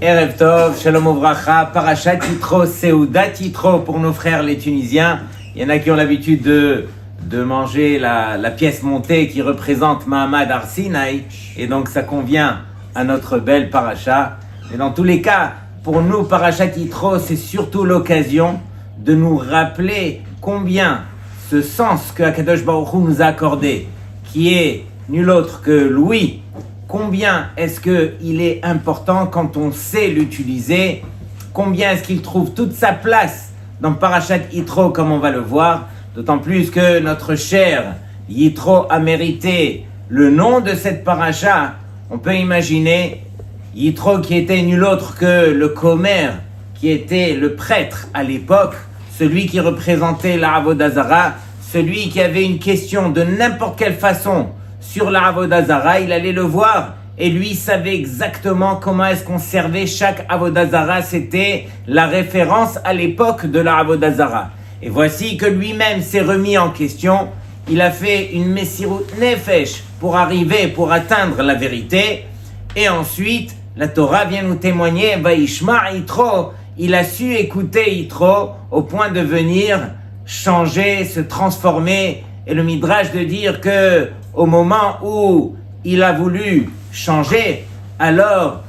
Erev Tov, Shalom Uvracha, Parashat Yitro, Seudat Yitro pour nos frères les Tunisiens. Il y en a qui ont l'habitude de manger la pièce montée qui représente Mahamad Har Sinai, et donc ça convient à notre belle Parasha. Mais dans tous les cas, pour nous, Parashat Yitro, c'est surtout l'occasion de nous rappeler combien ce sens que Akadosh Baruch Hu nous a accordé, qui est nul autre que Louis, combien est-ce qu'il est important quand on sait l'utiliser, combien est-ce qu'il trouve toute sa place dans Parashat Yitro comme on va le voir, d'autant plus que notre cher Yitro a mérité le nom de cette parasha. On peut imaginer Yitro qui était nul autre que le Komer, qui était le prêtre à l'époque, celui qui représentait la Avodah Zara, celui qui avait une question de n'importe quelle façon sur la Avodah Zara, il allait le voir et lui savait exactement comment est-ce qu'on servait chaque Avodah Zara. C'était la référence à l'époque de la Avodah Zara. Et voici que lui-même s'est remis en question. Il a fait une Messirut Nefesh pour atteindre la vérité. Et ensuite, la Torah vient nous témoigner, Vaishma Yitro, il a su écouter Yitro au point de venir changer, se transformer. Et le Midrash de dire que au moment où il a voulu changer, alors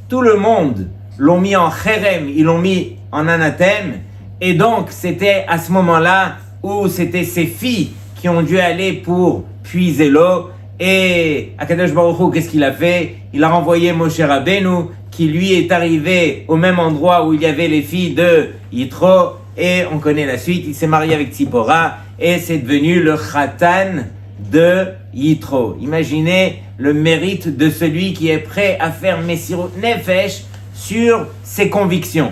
tout le monde l'ont mis en chérem, ils l'ont mis en anathème. Et donc, c'était à ce moment-là où c'était ses filles qui ont dû aller pour puiser l'eau. Et Akadosh Baruch Hu, qu'est-ce qu'il a fait? Il a renvoyé Moshe Rabbeinu, qui lui est arrivé au même endroit où il y avait les filles de Yitro. Et on connaît la suite, il s'est marié avec Tzipora et c'est devenu le Khatan de Yitro. Imaginez le mérite de celui qui est prêt à faire Messirut Nefesh sur ses convictions.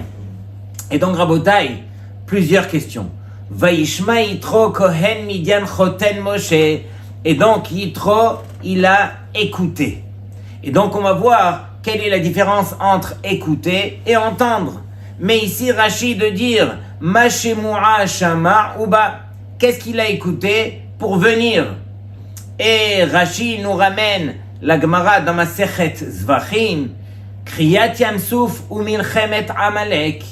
Et donc, Rabotai, plusieurs questions. Vaishma Yitro Kohen Midian Choten Moshe. Et donc, Yitro, il a écouté. Et donc, on va voir quelle est la différence entre écouter et entendre. Mais ici, Rashi de dire Ma Shemua Shama Uba. Qu'est-ce qu'il a écouté pour venir? Et Rashi nous ramène la Gemara dans Masechet Zvachim, Kriyat Yamsuf ou Milchemet Amalek,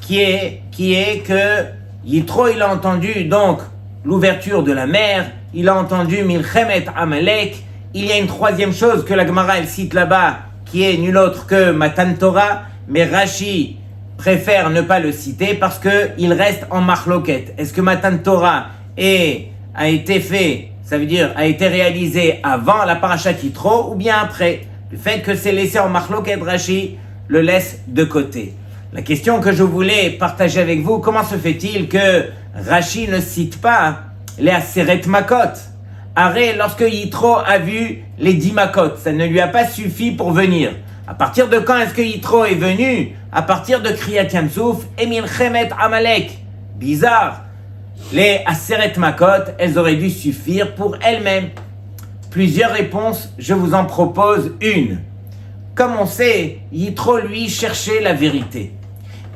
qui est que Yitro, il a entendu donc l'ouverture de la mer, il a entendu Milchemet Amalek. Il y a une troisième chose que la Gemara elle cite là-bas, qui est nul autre que Matan Torah, mais Rashi préfère ne pas le citer parce que il reste en marloquette. Est-ce que Matan Torah a été fait, ça veut dire a été réalisé avant la parashat Yitro ou bien après? Le fait que c'est laissé en marloquette, Rashi le laisse de côté. La question que je voulais partager avec vous, comment se fait-il que Rashi ne cite pas les Aseret Makot? Arrête, lorsque Yitro a vu les 10 Makot, ça ne lui a pas suffi pour venir. À partir de quand est-ce que Yitro est venu? À partir de Kriyat Yamsuf et Milchemet Amalek. Bizarre. Les Aseret Makot, elles auraient dû suffire pour elles-mêmes. Plusieurs réponses, je vous en propose une. Comme on sait, Yitro, lui, cherchait la vérité.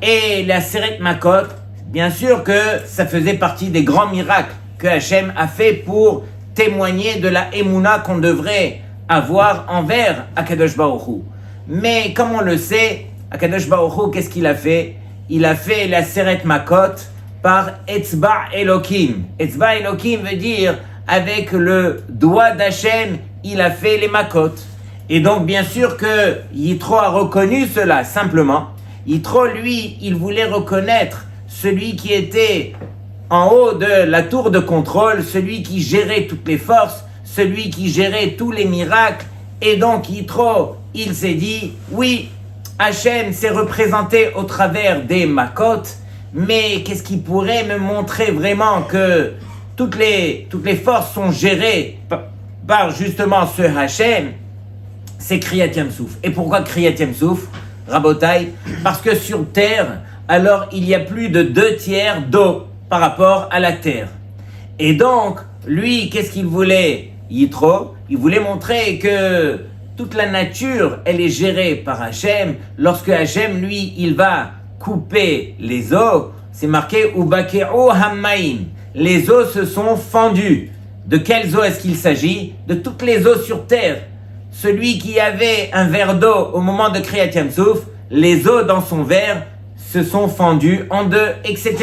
Et les Aseret Makot, bien sûr que ça faisait partie des grands miracles que Hachem a fait pour témoigner de la Emouna qu'on devrait avoir envers Akadosh Baruch Hu. Mais comme on le sait, Akadosh Baruch Hu, qu'est-ce qu'il a fait? Il a fait la Aseret Makot par Etzba Elokim. Etzba Elokim veut dire avec le doigt d'Hachem, il a fait les Makot. Et donc bien sûr que Yitro a reconnu cela, simplement. Yitro, lui, il voulait reconnaître celui qui était en haut de la tour de contrôle, celui qui gérait toutes les forces, celui qui gérait tous les miracles. Et donc Yitro, il s'est dit, oui, Hachem s'est représenté au travers des Makot, mais qu'est-ce qui pourrait me montrer vraiment que toutes les forces sont gérées par justement ce Hachem? C'est Kriyat Yamsuf. Et pourquoi Kriyat Yamsuf, Rabotai? Parce que sur terre, alors il y a plus de 2/3 d'eau par rapport à la terre. Et donc, lui, qu'est-ce qu'il voulait? Yitro, il voulait montrer que toute la nature, elle est gérée par Hachem. Lorsque Hachem, lui, il va couper les eaux, c'est marqué Ubake'o Hammaim. Les eaux se sont fendues. De quelles eaux est-ce qu'il s'agit? De toutes les eaux sur terre. celui qui avait un verre d'eau au moment de Kriyat Yam-Souf, les eaux dans son verre se sont fendues en deux, etc.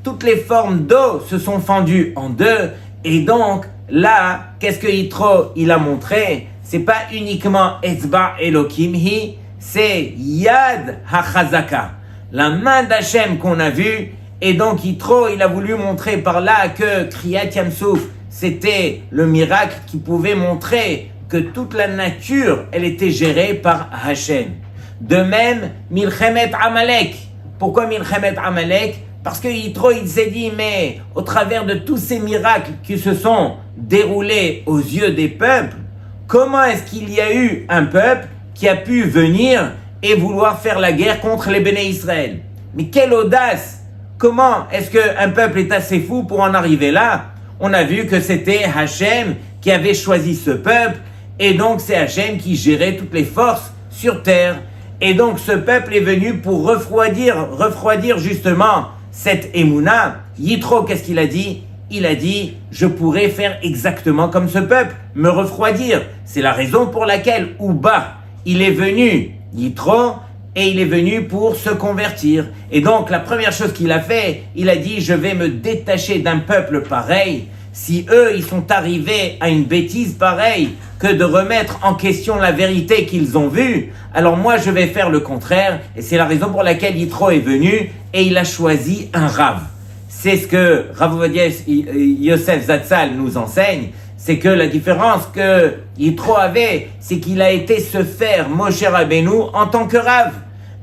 Toutes les formes d'eau se sont fendues en deux, et donc là, qu'est-ce que Yitro il a montré? C'est pas uniquement Etzba Elokim Hi, c'est Yad HaChazaka, la main d'Hachem qu'on a vue. Et donc Yitro il a voulu montrer par là que Kriyat Yam-Souf c'était le miracle qui pouvait montrer que toute la nature elle était gérée par Hachem. De même, Milchemet Amalek. Pourquoi Milchemet Amalek? Parce que Yitro il s'est dit, mais au travers de tous ces miracles qui se sont déroulés aux yeux des peuples, comment est-ce qu'il y a eu un peuple qui a pu venir et vouloir faire la guerre contre les Béné Israël? Mais quelle audace! Comment est-ce qu'un peuple est assez fou pour en arriver là? On a vu que c'était Hachem qui avait choisi ce peuple, et donc c'est Hachem qui gérait toutes les forces sur terre. Et donc ce peuple est venu pour refroidir justement cette Emouna. Yitro, qu'est-ce qu'il a dit? Il a dit, je pourrais faire exactement comme ce peuple, me refroidir. C'est la raison pour laquelle Ouba, il est venu, Yitro, et il est venu pour se convertir. Et donc la première chose qu'il a fait, il a dit, je vais me détacher d'un peuple pareil. Si eux, ils sont arrivés à une bêtise pareille que de remettre en question la vérité qu'ils ont vue, alors moi je vais faire le contraire. Et c'est la raison pour laquelle Yitro est venu et il a choisi un Rav. C'est ce que Rav Ovadia Yosef Zatzal nous enseigne, c'est que la différence que Yitro avait, c'est qu'il a été se faire Moshe Rabbeinu en tant que Rav.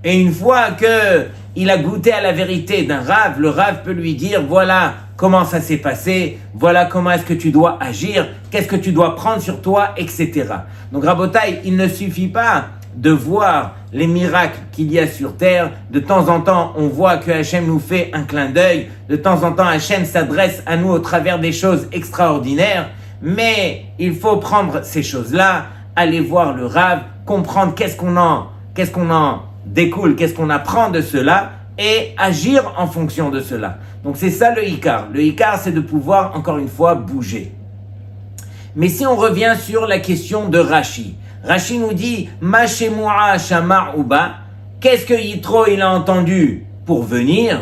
Et une fois que il a goûté à la vérité d'un Rav, le Rav peut lui dire, voilà comment ça s'est passé, voilà comment est-ce que tu dois agir, qu'est-ce que tu dois prendre sur toi, etc. Donc Rabotai, il ne suffit pas de voir les miracles qu'il y a sur terre. De temps en temps, on voit que Hachem nous fait un clin d'œil. De temps en temps, Hachem s'adresse à nous au travers des choses extraordinaires. Mais il faut prendre ces choses-là, aller voir le Rav, comprendre qu'est-ce qu'on en découle, qu'est-ce qu'on apprend de cela, et agir en fonction de cela. Donc c'est ça le Ikar. Le Ikar, c'est de pouvoir, encore une fois, bouger. Mais si on revient sur la question de Rashi, Rashi nous dit « Ma shemua shamar uba » qu'est-ce que Yitro il a entendu pour venir?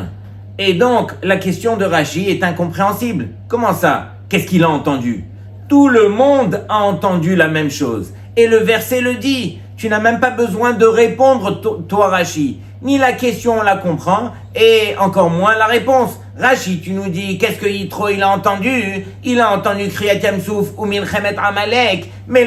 Et donc, la question de Rashi est incompréhensible. Comment ça? Qu'est-ce qu'il a entendu? Tout le monde a entendu la même chose. Et le verset le dit. Tu n'as même pas besoin de répondre, toi Rashi. Ni la question on la comprend, et encore moins la réponse. Rashi, tu nous dis, qu'est-ce que Yitro il a entendu? Il a entendu Kriyat Yam-Souf ou Milchemet Amalek. Mais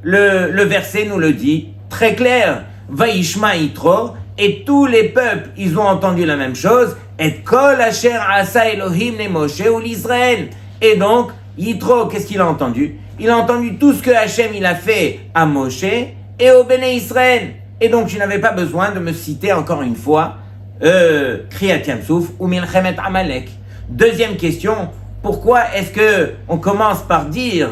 le verset nous le dit très clair. Vaishma Yitro, et tous les peuples, ils ont entendu la même chose. Et kol asher asa Elohim ne Moshe ou l'Israël. Et donc, Yitro, qu'est-ce qu'il a entendu? Il a entendu tout ce que Hachem il a fait à Moshe et au Béné Israël. Et donc, tu n'avais pas besoin de me citer encore une fois Kriyat Yam-Souf ou Milchemet Amalek. Deuxième question, pourquoi est-ce que on commence par dire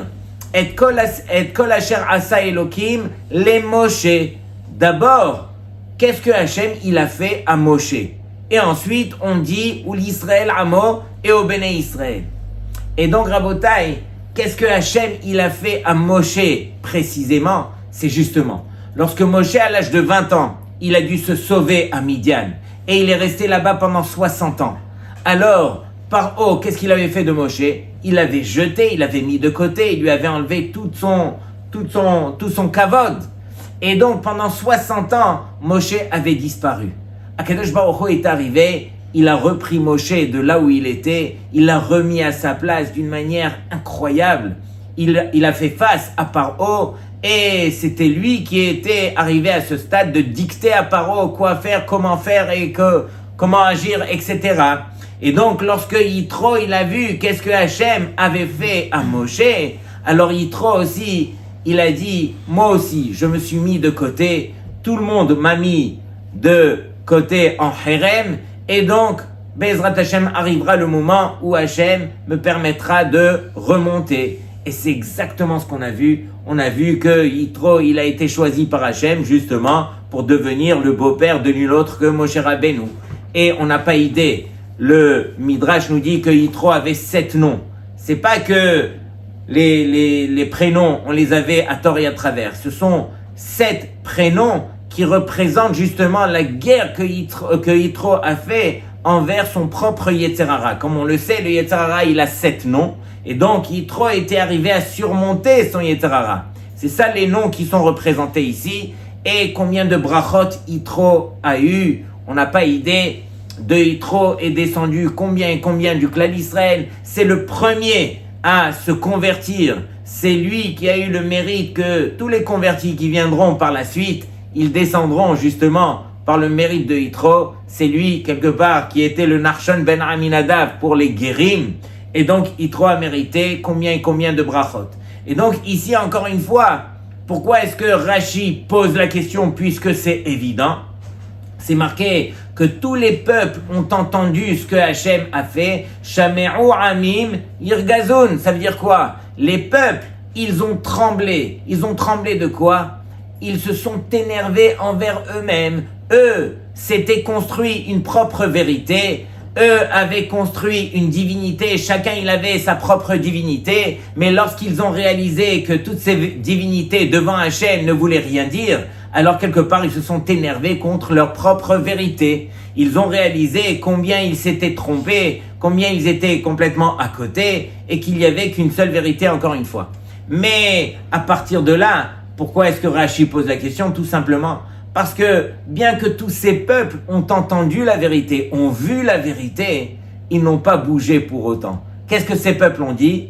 Et kol asher asa Elokim le Moshe? D'abord, qu'est-ce que Hachem il a fait à Moshe? Et ensuite, on dit ou l'Israël Amo et au Béné Israël. Et donc, Rabotai, qu'est-ce que Hachem il a fait à Moshe précisément? C'est justement, lorsque Moshe, à l'âge de 20 ans, il a dû se sauver à Midian, et il est resté là-bas pendant 60 ans. Alors, par haut, qu'est-ce qu'il avait fait de Moshe? Il l'avait jeté, il l'avait mis de côté, il lui avait enlevé tout son kavod. Et donc, pendant 60 ans, Moshe avait disparu. Akadosh Baruch Hu est arrivé, il a repris Moshe de là où il était, il l'a remis à sa place d'une manière incroyable. Il a fait face à Paro, et c'était lui qui était arrivé à ce stade de dicter à Paro quoi faire, comment et comment agir, etc. Et donc, lorsque Yitro, il a vu qu'est-ce que Hachem avait fait à Moshe, alors Yitro aussi, il a dit, moi aussi, je me suis mis de côté, tout le monde m'a mis de côté en Hérem, et donc, Bezrat Hachem arrivera le moment où Hachem me permettra de remonter. Et c'est exactement ce qu'on a vu. On a vu que Yitro, il a été choisi par Hachem, justement, pour devenir le beau-père de nul autre que Moshe Rabbeinu. Et on n'a pas idée. Le Midrash nous dit que Yitro avait 7 noms. C'est pas que les prénoms, on les avait à tort et à travers. Ce sont 7 prénoms qui représentent justement la guerre que Yitro a fait envers son propre Yetzer Hara. Comme on le sait, le Yetzer Hara, il a 7 noms. Et donc, Yitro était arrivé à surmonter son Yetzer Hara. C'est ça les noms qui sont représentés ici. Et combien de brachot Yitro a eu, on n'a pas idée. De Yitro est descendu combien et combien du clan d'Israël. C'est le premier à se convertir. C'est lui qui a eu le mérite que tous les convertis qui viendront par la suite, ils descendront justement par le mérite de Yitro. C'est lui, quelque part, qui était le Narshon ben Aminadav pour les Guérim. Et donc, Yitro a mérité combien et combien de brachot. Et donc, ici, encore une fois, pourquoi est-ce que Rashi pose la question puisque c'est évident? C'est marqué que tous les peuples ont entendu ce que Hachem a fait. Shame'u amim yirgazun. Ça veut dire quoi? Les peuples, ils ont tremblé. Ils ont tremblé de quoi? Ils se sont énervés envers eux-mêmes. Eux s'étaient construit une propre vérité. Eux avaient construit une divinité. Chacun, il avait sa propre divinité. Mais lorsqu'ils ont réalisé que toutes ces divinités devant Hachem ne voulaient rien dire, alors quelque part, ils se sont énervés contre leur propre vérité. Ils ont réalisé combien ils s'étaient trompés, combien ils étaient complètement à côté, et qu'il n'y avait qu'une seule vérité encore une fois. Mais à partir de là, pourquoi est-ce que Rashi pose la question? Tout simplement parce que bien que tous ces peuples ont entendu la vérité, ont vu la vérité, ils n'ont pas bougé pour autant. Qu'est-ce que ces peuples ont dit?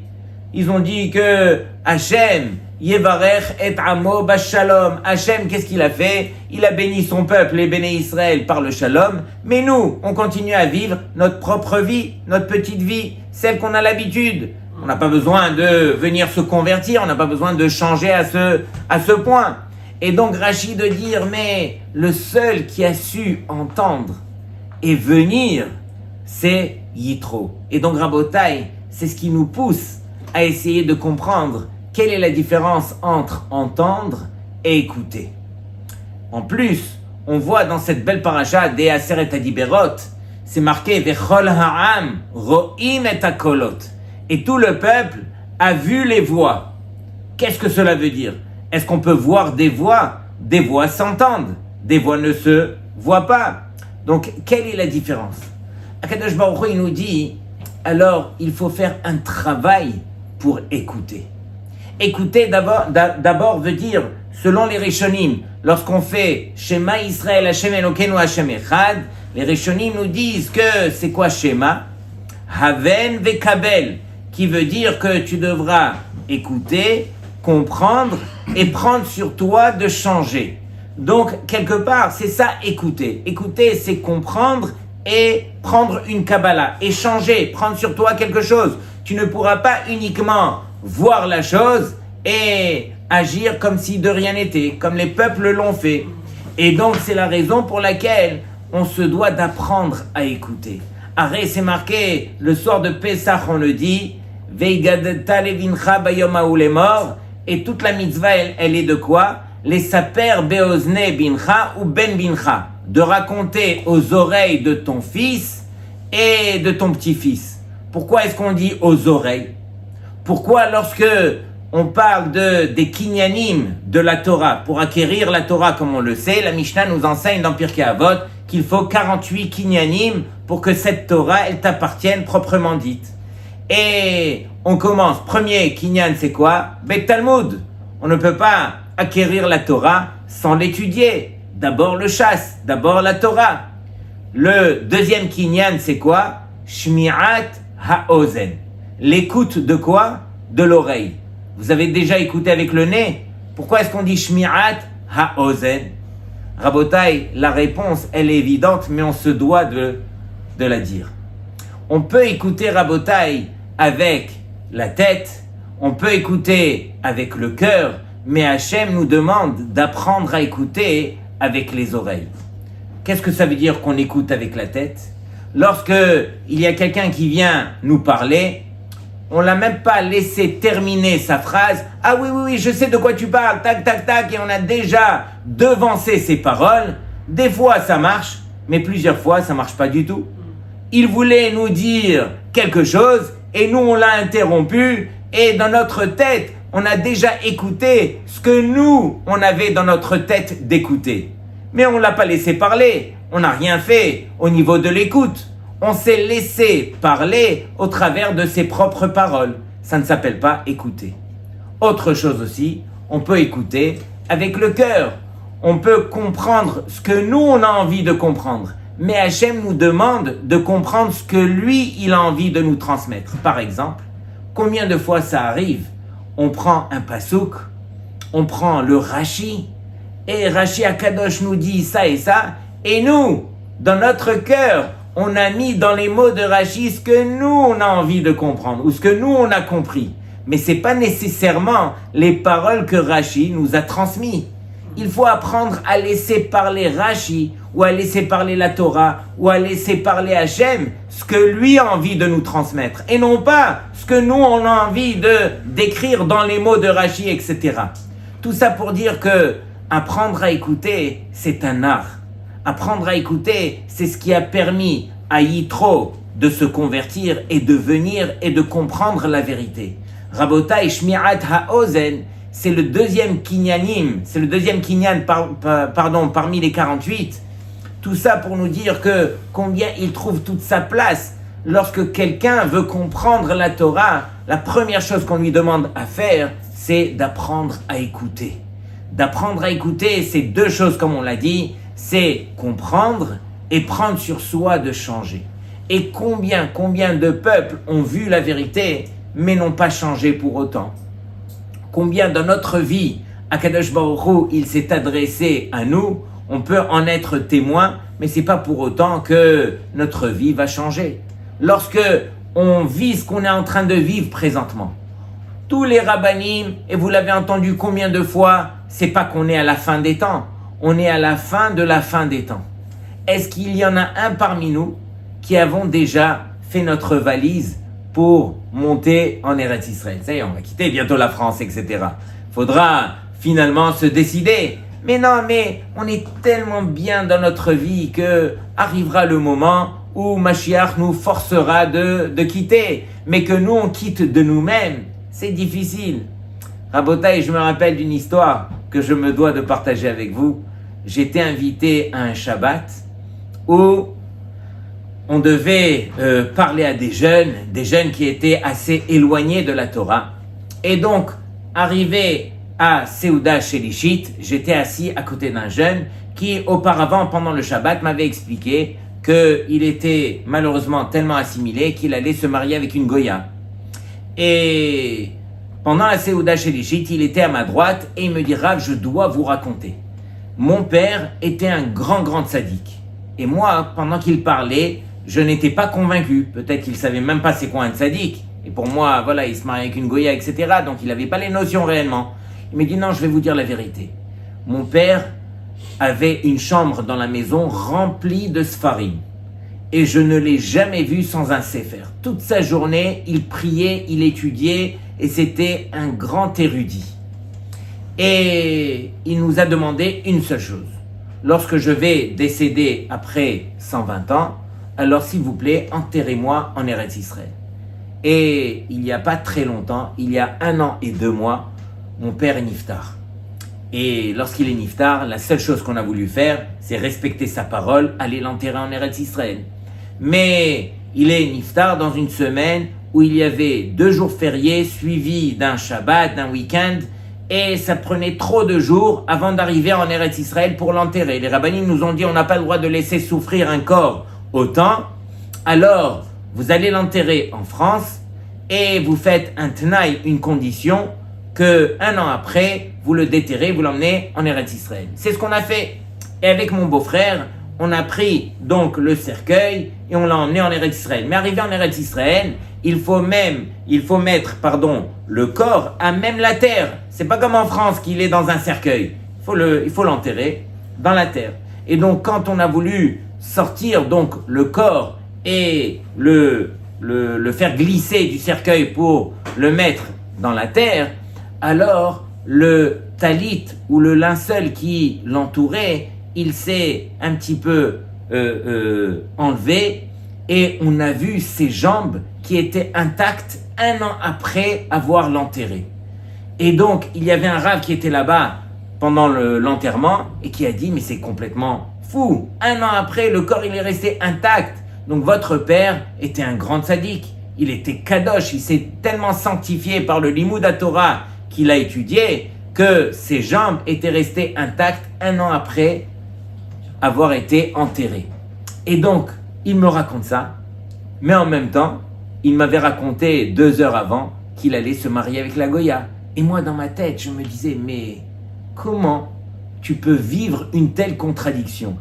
Ils ont dit que Hachem Yevarech et Amo Bashalom. Hachem, qu'est-ce qu'il a fait? Il a béni son peuple, les béné Israël, par le Shalom. Mais nous, on continue à vivre notre propre vie, notre petite vie, celle qu'on a l'habitude. On n'a pas besoin de venir se convertir, on n'a pas besoin de changer à ce point. Et donc Rashi de dire, mais le seul qui a su entendre et venir, c'est Yitro. Et donc Rabotai, c'est ce qui nous pousse à essayer de comprendre quelle est la différence entre entendre et écouter. En plus, on voit dans cette belle paracha des Aseret Adiberot, c'est marqué Vechol ha'am ro'im et hakolot. Et tout le peuple a vu les voix. Qu'est-ce que cela veut dire? Est-ce qu'on peut voir des voix? Des voix s'entendent, des voix ne se voient pas. Donc, quelle est la différence? Akadosh Baruch Hu, il nous dit, alors il faut faire un travail pour écouter. Écouter d'abord veut dire, selon les Rishonim, lorsqu'on fait Shema Israël Hashem Elokeinu Hashem Echad, les Rishonim nous disent que c'est quoi Shema? Haven vekabel, qui veut dire que tu devras écouter, comprendre et prendre sur toi de changer. Donc, quelque part, c'est ça écouter. Écouter, c'est comprendre et prendre une Kabbalah, et changer, prendre sur toi quelque chose. Tu ne pourras pas uniquement voir la chose et agir comme si de rien n'était, comme les peuples l'ont fait. Et donc, c'est la raison pour laquelle on se doit d'apprendre à écouter. Arrête, c'est marqué, le soir de Pessah, on le dit, Veigadta levincha bayom ha'u lemor, et toute la mitzvah, elle est de quoi? Les saper beozne bincha ou ben bincha, de raconter aux oreilles de ton fils et de ton petit-fils. Pourquoi est-ce qu'on dit aux oreilles? Pourquoi lorsque on parle des kinyanim de la Torah, pour acquérir la Torah comme on le sait, la Mishnah nous enseigne dans Pirkei Avot qu'il faut 48 kinyanim pour que cette Torah, elle t'appartienne proprement dite. Et on commence, premier kinyan, c'est quoi? Bet Talmud. On ne peut pas acquérir la Torah sans l'étudier. D'abord le chasse, d'abord la Torah. Le deuxième kinyan, c'est quoi? Shmi'at ha'ozen. L'écoute de quoi? De l'oreille. Vous avez déjà écouté avec le nez? Pourquoi est-ce qu'on dit Shmi'at ha'ozen? Rabotai, la réponse, elle est évidente, mais on se doit de la dire. On peut écouter Rabotai avec la tête, on peut écouter avec le cœur, mais Hachem nous demande d'apprendre à écouter avec les oreilles. Qu'est-ce que ça veut dire qu'on écoute avec la tête? Lorsque il y a quelqu'un qui vient nous parler, on l'a même pas laissé terminer sa phrase. Ah oui, je sais de quoi tu parles, tac, tac, tac, et on a déjà devancé ses paroles. Des fois ça marche, mais plusieurs fois ça marche pas du tout. Il voulait nous dire quelque chose, et nous on l'a interrompu, Et dans notre tête, on a déjà écouté ce que nous, on avait dans notre tête d'écouter. Mais on ne l'a pas laissé parler. On n'a rien fait au niveau de l'écoute. On s'est laissé parler au travers de ses propres paroles. Ça ne s'appelle pas écouter. Autre chose aussi, on peut écouter avec le cœur. On peut comprendre ce que nous, on a envie de comprendre. Mais Hachem nous demande de comprendre ce que lui, il a envie de nous transmettre. Par exemple, combien de fois ça arrive? On prend un pasouk, on prend le Rashi, et Rashi Akadosh nous dit ça et ça, et nous, dans notre cœur, on a mis dans les mots de Rashi ce que nous, on a envie de comprendre, ou ce que nous, on a compris. Mais ce n'est pas nécessairement les paroles que Rashi nous a transmises. Il faut apprendre à laisser parler Rashi, ou à laisser parler la Torah, ou à laisser parler Hachem, ce que lui a envie de nous transmettre, et non pas ce que nous, on a envie d'écrire dans les mots de Rashi, etc. Tout ça pour dire que apprendre à écouter, c'est un art. Apprendre à écouter, c'est ce qui a permis à Yitro de se convertir et de venir et de comprendre la vérité. Rabotai Shmirat HaOzen, c'est le deuxième kinyanim, c'est le deuxième kinyan parmi les 48. Tout ça pour nous dire que combien il trouve toute sa place. Lorsque quelqu'un veut comprendre la Torah, la première chose qu'on lui demande à faire, c'est d'apprendre à écouter. D'apprendre à écouter, c'est deux choses comme on l'a dit, c'est comprendre et prendre sur soi de changer. Et combien de peuples ont vu la vérité, mais n'ont pas changé pour autant. Combien dans notre vie, Akadosh Baruch Hu, il s'est adressé à nous, on peut en être témoin, mais c'est pas pour autant que notre vie va changer. Lorsque on vit ce qu'on est en train de vivre présentement, tous les rabbanim, et vous l'avez entendu combien de fois, c'est pas qu'on est à la fin des temps, on est à la fin de la fin des temps. Est-ce qu'il y en a un parmi nous qui avons déjà fait notre valise pour monter en Eretz Israël? Ça y est, on va quitter bientôt la France, etc. Faudra finalement se décider. Mais non, mais on est tellement bien dans notre vie que arrivera le moment où Mashiach nous forcera de quitter. Mais que nous, on quitte de nous-mêmes, c'est difficile. Rabotai, je me rappelle d'une histoire que je me dois de partager avec vous. J'étais invité à un Shabbat où on devait parler à des jeunes qui étaient assez éloignés de la Torah. Et donc, arrivé à Seuda Shelishit, j'étais assis à côté d'un jeune qui, auparavant, pendant le Shabbat, m'avait expliqué qu'il était malheureusement tellement assimilé qu'il allait se marier avec une Goya. Et pendant la Seuda Shelishit, il était à ma droite et il me dit « Rav, je dois vous raconter. Mon père était un grand tzaddik. Et moi, pendant qu'il parlait, je n'étais pas convaincu. Peut-être qu'il savait même pas c'est quoi un tzaddik. Et pour moi, voilà, il se marie avec une Goya, etc. Donc il n'avait pas les notions réellement. Il me dit non, je vais vous dire la vérité. Mon père avait une chambre dans la maison remplie de sfarim. Et je ne l'ai jamais vu sans un sefer. Toute sa journée, il priait, il étudiait, et c'était un grand érudit. Et il nous a demandé une seule chose. Lorsque je vais décéder après 120 ans, alors s'il vous plaît, enterrez-moi en Eretz Israël. Et il n'y a pas très longtemps, il y a 1 an et 2 mois, mon père est niftar. Et lorsqu'il est niftar, la seule chose qu'on a voulu faire, c'est respecter sa parole, aller l'enterrer en Eretz Israël. Mais il est niftar dans une semaine où il y avait 2 jours fériés suivis d'un Shabbat, d'un week-end, et ça prenait trop de jours avant d'arriver en Eretz Israël pour l'enterrer. Les rabbinim nous ont dit on n'a pas le droit de laisser souffrir un corps autant, alors vous allez l'enterrer en France et vous faites un tenaï, une condition, que 1 an après, vous le déterrez, vous l'emmenez en Eretz Israël. C'est ce qu'on a fait. Et avec mon beau-frère, on a pris donc le cercueil et on l'a emmené en Eretz Israël. Mais arrivé en Eretz Israël, il faut mettre le corps à même la terre. C'est pas comme en France qu'il est dans un cercueil. Il faut l'enterrer dans la terre. Et donc quand on a voulu sortir donc le corps et le faire glisser du cercueil pour le mettre dans la terre, alors le talit ou le linceul qui l'entourait, il s'est un petit peu enlevé et on a vu ses jambes qui était intacte 1 an après avoir l'enterré. Et donc, il y avait un rave qui était là-bas pendant l'enterrement et qui a dit, mais c'est complètement fou. 1 an après, le corps, il est resté intact. Donc, votre père était un grand tzaddik. Il était kadosh. Il s'est tellement sanctifié par le limoud à Torah qu'il a étudié que ses jambes étaient restées intactes 1 an après avoir été enterré. Et donc, il me raconte ça, mais en même temps, il m'avait raconté 2 heures avant qu'il allait se marier avec la Goya. Et moi, dans ma tête, je me disais, mais comment tu peux vivre une telle contradiction?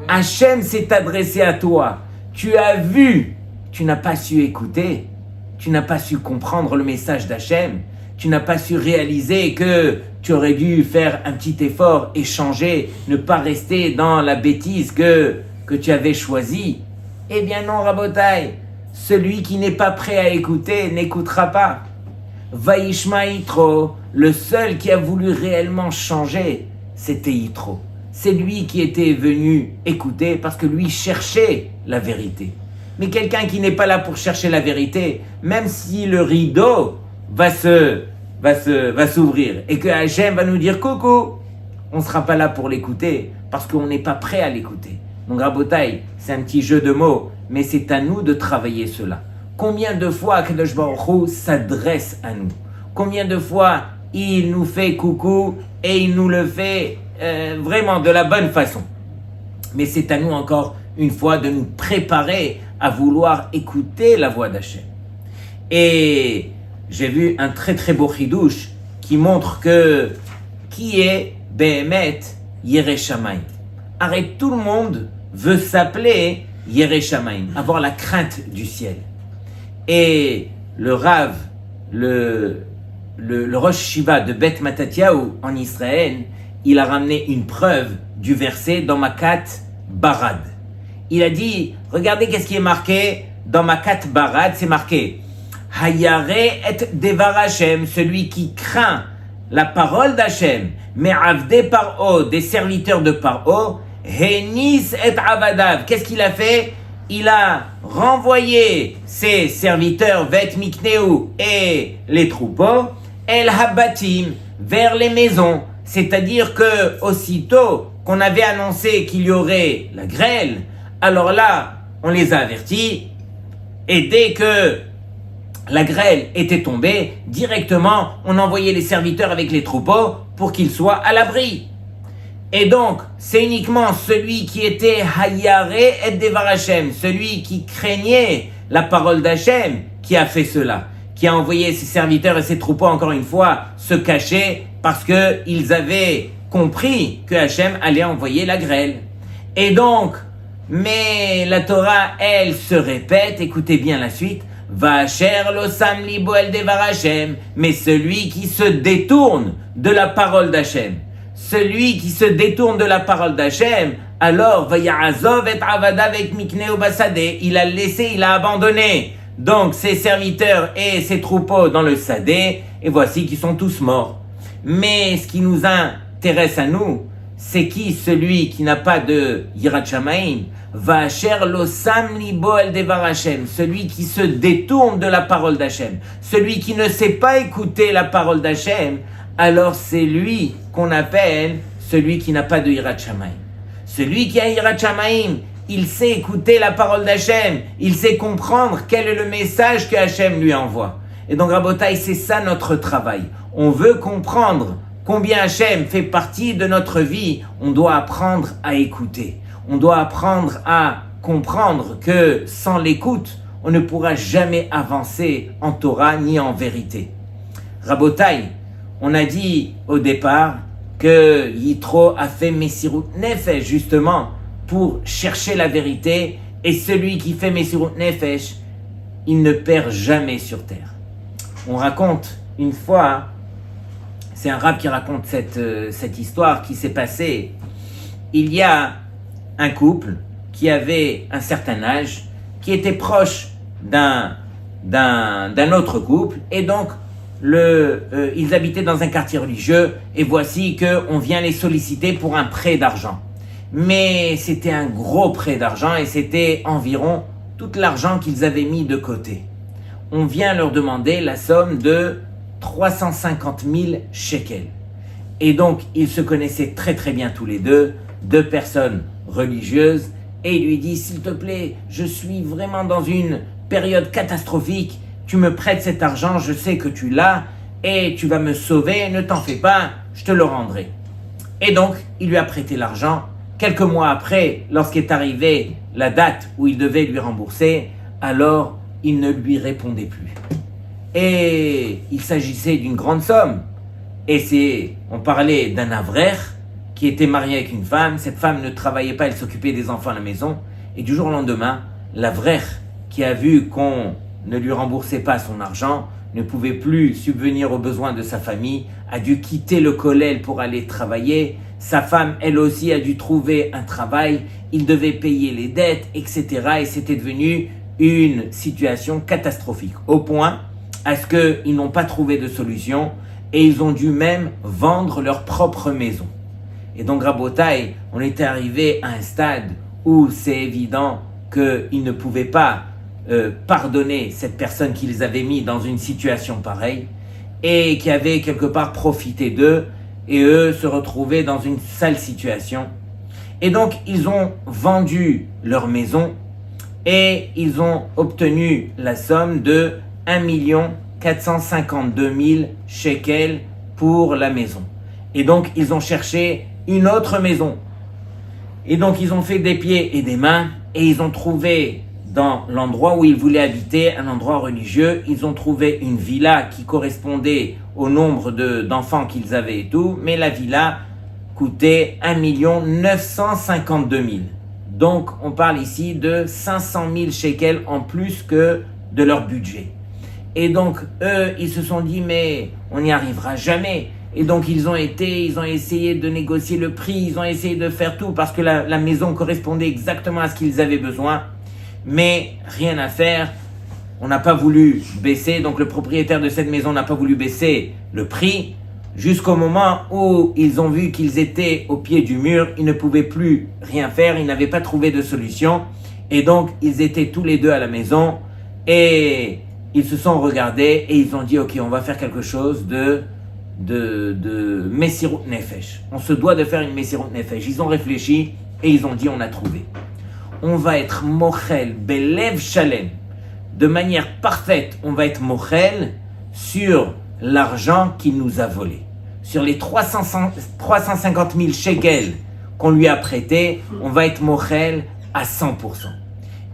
Hachem s'est adressé à toi, tu as vu, tu n'as pas su écouter, tu n'as pas su comprendre le message d'Hachem, tu n'as pas su réaliser que tu aurais dû faire un petit effort et changer, ne pas rester dans la bêtise que tu avais choisie. Eh bien non, Rabotai, celui qui n'est pas prêt à écouter n'écoutera pas. Vaishma Yitro, le seul qui a voulu réellement changer, c'était Yitro. C'est lui qui était venu écouter parce que lui cherchait la vérité. Mais quelqu'un qui n'est pas là pour chercher la vérité, même si le rideau va s'ouvrir et que Hachem va nous dire coucou, on ne sera pas là pour l'écouter parce qu'on n'est pas prêt à l'écouter. Donc Rabotai, c'est un petit jeu de mots, mais c'est à nous de travailler cela. Combien de fois Kadosh Baruch Hu s'adresse à nous? Combien de fois il nous fait coucou et il nous le fait vraiment de la bonne façon? Mais c'est à nous encore une fois de nous préparer à vouloir écouter la voix d'Hachem. Et j'ai vu un très très beau chidouche qui montre que qui est Behemet Yireh Shamayim. Arrête, tout le monde veut s'appeler Yireh Shamayim, avoir la crainte du ciel. Et le Rav, le Rosh Shiva de Bet Matatiaou en Israël, il a ramené une preuve du verset dans Makat Barad. Il a dit, regardez qu'est-ce qui est marqué dans Makat Barad, c'est marqué Hayare et Devar Hashem, celui qui craint la parole d'Hachem, mais Avde Paro, des serviteurs de Paro, Henis et Avadav, qu'est-ce qu'il a fait? Il a renvoyé ses serviteurs, Vet Mikneu et les troupeaux, El Habatim, vers les maisons. C'est-à-dire que aussitôt qu'on avait annoncé qu'il y aurait la grêle, alors là, on les a avertis, et dès que la grêle était tombée, directement, on envoyait les serviteurs avec les troupeaux pour qu'ils soient à l'abri. Et donc, c'est uniquement celui qui était Hayare et Devar Hashem, celui qui craignait la parole d'Hachem, qui a fait cela, qui a envoyé ses serviteurs et ses troupeaux, encore une fois, se cacher parce qu'ils avaient compris que Hachem allait envoyer la grêle. Et donc, mais la Torah, elle se répète, écoutez bien la suite, Vacher lo sam libo el devar Hashem, mais celui qui se détourne de la parole d'Hachem. Celui qui se détourne de la parole d'Hachem, alors Vaya'azov et avadav et mikneu basadeh, il a laissé, il a abandonné donc ses serviteurs et ses troupeaux dans le sadé, et voici qu'ils sont tous morts. Mais ce qui nous intéresse à nous, c'est qui celui qui n'a pas de Yirat Shamayim? Vacher lo sam libo el devar Hashem, celui qui se détourne de la parole d'Hachem, celui qui ne sait pas écouter la parole d'Hachem, alors c'est lui qu'on appelle celui qui n'a pas de Yirat Shamayim. Celui qui a Yirat Shamayim, il sait écouter la parole d'Hachem, il sait comprendre quel est le message que Hachem lui envoie. Et donc Rabotai, c'est ça notre travail. On veut comprendre combien Hachem fait partie de notre vie, on doit apprendre à écouter. On doit apprendre à comprendre que sans l'écoute, on ne pourra jamais avancer en Torah ni en vérité. Rabotai, on a dit au départ que Yitro a fait Messirut Nefesh justement pour chercher la vérité, et celui qui fait Messirut Nefesh, il ne perd jamais sur terre. On raconte une fois, c'est un rabbin qui raconte cette histoire qui s'est passée. Il y a un couple qui avait un certain âge, qui était proche d'un autre couple, et donc ils habitaient dans un quartier religieux, et voici qu'on vient les solliciter pour un prêt d'argent. Mais c'était un gros prêt d'argent, et c'était environ tout l'argent qu'ils avaient mis de côté. on vient leur demander la somme de 350 000 shekels. Et donc, ils se connaissaient très très bien tous les deux personnes religieuses, et il lui dit, s'il te plaît, je suis vraiment dans une période catastrophique, tu me prêtes cet argent, je sais que tu l'as, et tu vas me sauver, ne t'en fais pas, je te le rendrai. Et donc, il lui a prêté l'argent. Quelques mois après, lorsqu'est arrivée la date où il devait lui rembourser, alors il ne lui répondait plus. Et il s'agissait d'une grande somme. Et on parlait d'un avraire qui était marié avec une femme. Cette femme ne travaillait pas, elle s'occupait des enfants à la maison. Et du jour au lendemain, l'avraire qui a vu qu'on ne lui remboursait pas son argent, ne pouvait plus subvenir aux besoins de sa famille, a dû quitter le kollel pour aller travailler. Sa femme, elle aussi, a dû trouver un travail. Il devait payer les dettes, etc. Et c'était devenu une situation catastrophique. Au point à ce qu'ils n'ont pas trouvé de solution et ils ont dû même vendre leur propre maison. Et donc, Rabotai, on était arrivé à un stade où c'est évident qu'ils ne pouvaient pas pardonner cette personne qui les avait mis dans une situation pareille et qui avait quelque part profité d'eux et eux se retrouvaient dans une sale situation. Et donc, ils ont vendu leur maison et ils ont obtenu la somme de 1 452 000 shekels pour la maison. Et donc, ils ont cherché une autre maison. Et donc, ils ont fait des pieds et des mains et ils ont trouvé dans l'endroit où ils voulaient habiter, un endroit religieux, ils ont trouvé une villa qui correspondait au nombre d'enfants qu'ils avaient et tout, mais la villa coûtait 1 952 000. Donc, on parle ici de 500 000 shekels en plus que de leur budget. Et donc, eux, ils se sont dit, mais on n'y arrivera jamais. Et donc, ils ont essayé de négocier le prix, ils ont essayé de faire tout parce que la maison correspondait exactement à ce qu'ils avaient besoin. Mais rien à faire, on n'a pas voulu baisser, donc le propriétaire de cette maison n'a pas voulu baisser le prix, jusqu'au moment où ils ont vu qu'ils étaient au pied du mur, ils ne pouvaient plus rien faire, ils n'avaient pas trouvé de solution, et donc ils étaient tous les deux à la maison, et ils se sont regardés, et ils ont dit, ok, on va faire quelque chose de Messirut Nefesh. On se doit de faire une Messirut Nefesh. Ils ont réfléchi, et ils ont dit, on a trouvé. On va être mochel, belev shalem. De manière parfaite, on va être mochel sur l'argent qu'il nous a volé. Sur les 350 000 shekels qu'on lui a prêtés, on va être mochel à 100%.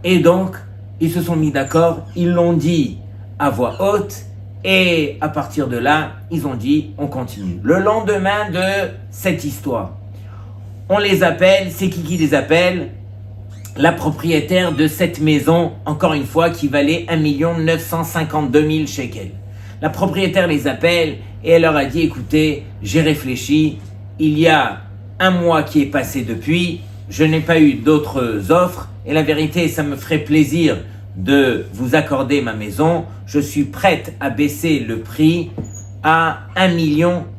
Et donc, ils se sont mis d'accord, ils l'ont dit à voix haute, et à partir de là, ils ont dit, on continue. Le lendemain de cette histoire, on les appelle, c'est qui les appelle ? La propriétaire de cette maison, encore une fois, qui valait 1 952 000 shekels. La propriétaire les appelle et elle leur a dit, écoutez, j'ai réfléchi, il y a un mois qui est passé depuis, je n'ai pas eu d'autres offres et la vérité, ça me ferait plaisir de vous accorder ma maison. Je suis prête à baisser le prix à 1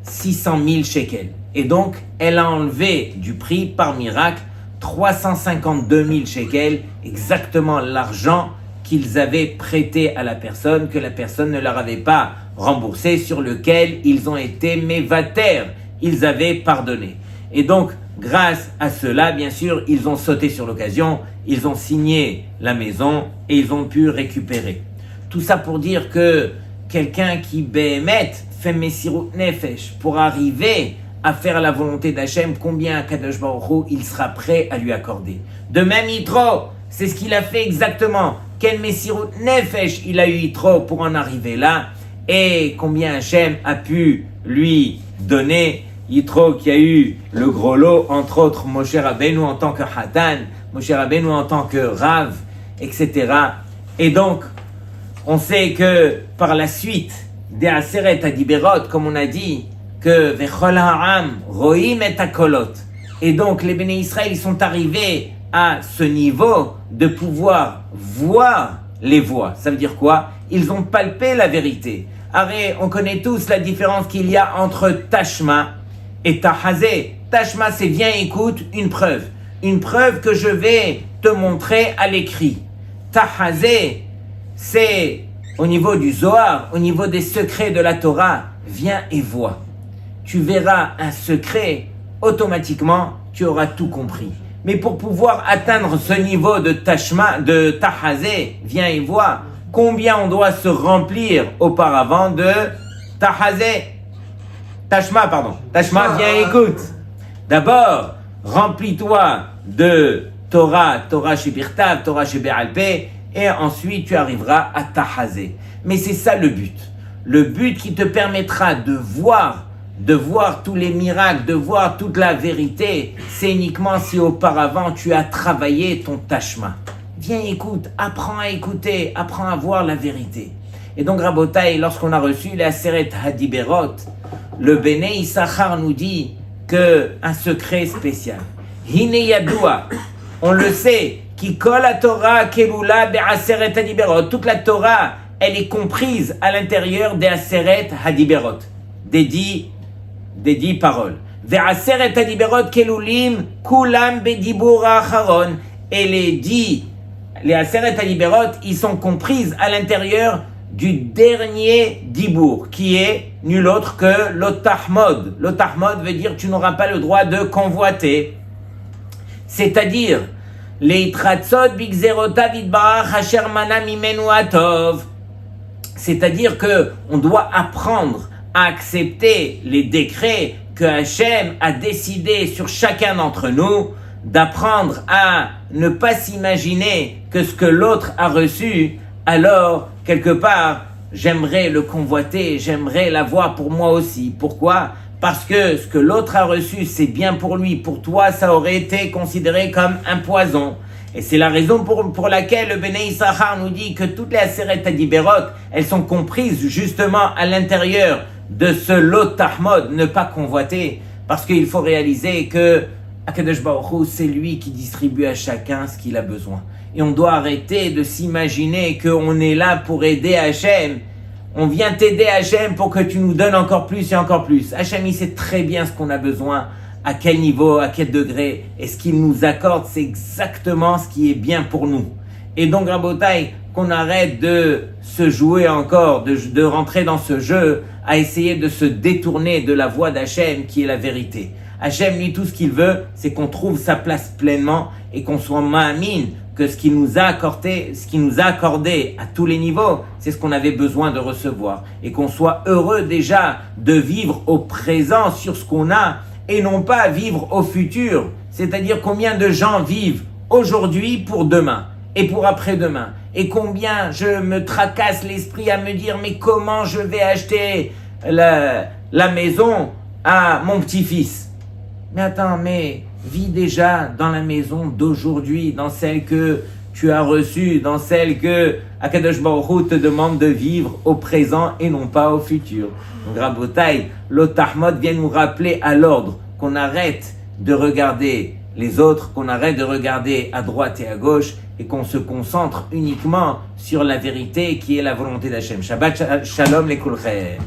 600 000 shekels. Et donc, elle a enlevé du prix par miracle 352 000 shekels, exactement l'argent qu'ils avaient prêté à la personne, que la personne ne leur avait pas remboursé, sur lequel ils ont été mévataires, ils avaient pardonné. Et donc, grâce à cela, bien sûr, ils ont sauté sur l'occasion, ils ont signé la maison et ils ont pu récupérer. Tout ça pour dire que quelqu'un qui bémet fait Messirut Nefesh pour arriver à faire la volonté d'Hachem, combien Kadosh Baruch Hu, il sera prêt à lui accorder. De même, Yitro, c'est ce qu'il a fait exactement. Quel Messirut Nefesh il a eu Yitro pour en arriver là, et combien Hachem a pu lui donner. Yitro qui a eu le gros lot, entre autres Moshe Rabbeinu en tant que Hatan, Moshe Rabbeinu en tant que Rav, etc. Et donc, on sait que par la suite des Aseret Adiberot, comme on a dit, que Vechol Ha'am Roim et Akolot. Et donc les Béné Israël, ils sont arrivés à ce niveau de pouvoir voir les voix. Ça veut dire quoi ? Ils ont palpé la vérité. Arrête, on connaît tous la différence qu'il y a entre Tashma et Tahazé. Tashma, c'est viens, écoute, une preuve. Une preuve que je vais te montrer à l'écrit. Tahazé, c'est au niveau du Zohar, au niveau des secrets de la Torah, viens et vois. Tu verras un secret, automatiquement, tu auras tout compris. Mais pour pouvoir atteindre ce niveau de tahazé, viens et vois combien on doit se remplir auparavant de tashma, viens écoute. D'abord, remplis-toi de Torah chez Birtav, Torah chez Be'alpé, et ensuite tu arriveras à tahazé. Mais c'est ça le but. Le but qui te permettra de voir tous les miracles, de voir toute la vérité, c'est uniquement si auparavant tu as travaillé ton tashma. Viens, écoute, apprends à écouter, apprends à voir la vérité. Et donc, Rabotai, lorsqu'on a reçu les Aseret Hadiberot, le Béné Issachar nous dit un secret spécial. Hine Yadoua, on le sait, qui colle à Torah, Kelula, Be'aseret Hadiberot. Toute la Torah, elle est comprise à l'intérieur des Aseret Hadiberot, des dix paroles. Ve'aseret Hadiberot Kelulim, Kulam Bedibur Acharon. Et les Aseret Hadiberot, ils sont comprises à l'intérieur du dernier dibour, qui est nul autre que l'otahmod. L'otahmod veut dire tu n'auras pas le droit de convoiter. C'est-à-dire, les tratzot bigzerota vidbarach asher mana mimenu atov. C'est-à-dire que on doit apprendre à accepter les décrets que Hachem a décidés sur chacun d'entre nous, d'apprendre à ne pas s'imaginer que ce que l'autre a reçu, alors, quelque part, j'aimerais le convoiter, j'aimerais l'avoir pour moi aussi. Pourquoi ? Parce que ce que l'autre a reçu, c'est bien pour lui. Pour toi, ça aurait été considéré comme un poison. Et c'est la raison pour laquelle le Béné Issachar nous dit que toutes les Aseret Hadiberot, elles sont comprises justement à l'intérieur de ce lot tahmod, ne pas convoiter. Parce qu'il faut réaliser que Akadosh Baruch Hu, c'est lui qui distribue à chacun ce qu'il a besoin. Et on doit arrêter de s'imaginer qu'on est là pour aider Hachem. On vient t'aider Hachem pour que tu nous donnes encore plus et encore plus. Hachem, il sait très bien ce qu'on a besoin, à quel niveau, à quel degré. Et ce qu'il nous accorde, c'est exactement ce qui est bien pour nous. Et donc, Rabotai, qu'on arrête de se jouer encore, de rentrer dans ce jeu, à essayer de se détourner de la voie d'Hachem qui est la vérité. Hachem, lui, tout ce qu'il veut, c'est qu'on trouve sa place pleinement et qu'on soit ma'amin, que ce qu'il nous a accordé à tous les niveaux, c'est ce qu'on avait besoin de recevoir. Et qu'on soit heureux déjà de vivre au présent sur ce qu'on a et non pas vivre au futur. C'est-à-dire combien de gens vivent aujourd'hui pour demain et pour après-demain. Et combien je me tracasse l'esprit à me dire mais comment je vais acheter la maison à mon petit-fils. Mais attends, mais vis déjà dans la maison d'aujourd'hui, dans celle que tu as reçue, dans celle que Akadosh Baruch Hu te demande de vivre au présent et non pas au futur. Donc Rabotai, l'Otahmod vient nous rappeler à l'ordre qu'on arrête de regarder les autres, qu'on arrête de regarder à droite et à gauche et qu'on se concentre uniquement sur la vérité qui est la volonté d'Hachem. Shabbat Shalom les Kulchem.